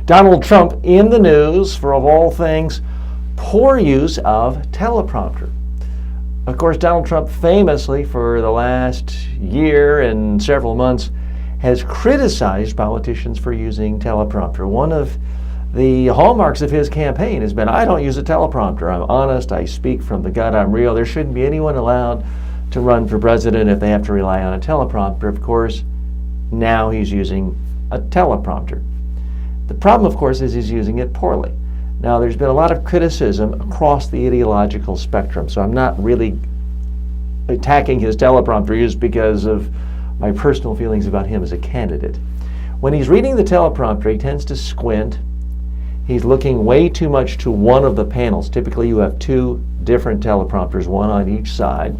Donald Trump in the news for, of all things, poor use of teleprompter. Of course, Donald Trump famously for the last year and several months has criticized politicians for using teleprompter. One of the hallmarks of his campaign has been, I don't use a teleprompter. I'm honest. I speak from the gut. I'm real. There shouldn't be anyone allowed to run for president if they have to rely on a teleprompter. Of course, now he's using a teleprompter. The problem, of course, is he's using it poorly. Now, there's been a lot of criticism across the ideological spectrum, so I'm not really attacking his teleprompter use because of my personal feelings about him as a candidate. When he's reading the teleprompter, he tends to squint. He's looking way too much to one of the panels. Typically, you have two different teleprompters, one on each side.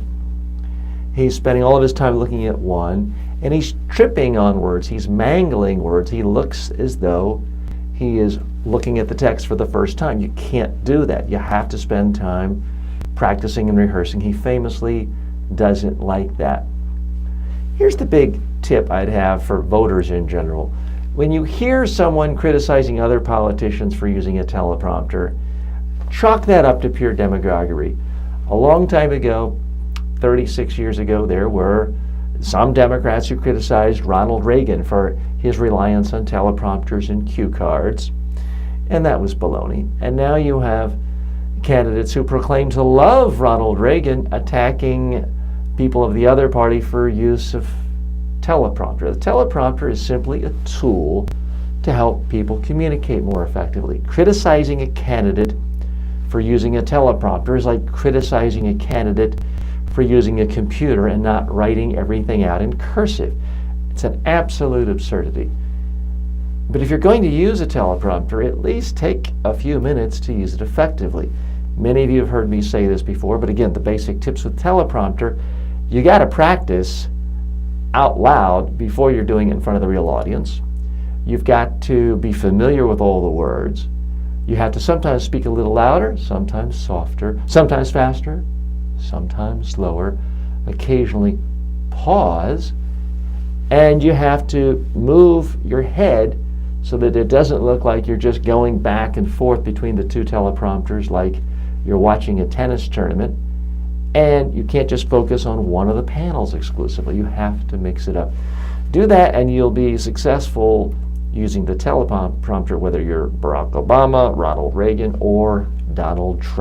He's spending all of his time looking at one, and he's tripping on words. He's mangling words. He looks as though he is looking at the text for the first time. You can't do that. You have to spend time practicing and rehearsing. He famously doesn't like that. Here's the big tip I'd have for voters in general. When you hear someone criticizing other politicians for using a teleprompter, chalk that up to pure demagoguery. A long time ago, 36 years ago, there were some Democrats who criticized Ronald Reagan for his reliance on teleprompters and cue cards, and that was baloney. And now you have candidates who proclaim to love Ronald Reagan attacking people of the other party for use of teleprompter. The teleprompter is simply a tool to help people communicate more effectively. Criticizing a candidate for using a teleprompter is like criticizing a candidate for using a computer and not writing everything out in cursive. It's an absolute absurdity. But if you're going to use a teleprompter, at least take a few minutes to use it effectively. Many of you have heard me say this before, but again, the basic tips with teleprompter, you got to practice out loud before you're doing it in front of the real audience. You've got to be familiar with all the words. You have to sometimes speak a little louder, sometimes softer, sometimes faster, sometimes slower, occasionally pause, and you have to move your head so that it doesn't look like you're just going back and forth between the two teleprompters like you're watching a tennis tournament. And you can't just focus on one of the panels exclusively. You have to mix it up. Do that and you'll be successful using the teleprompter, whether you're Barack Obama, Ronald Reagan, or Donald Trump.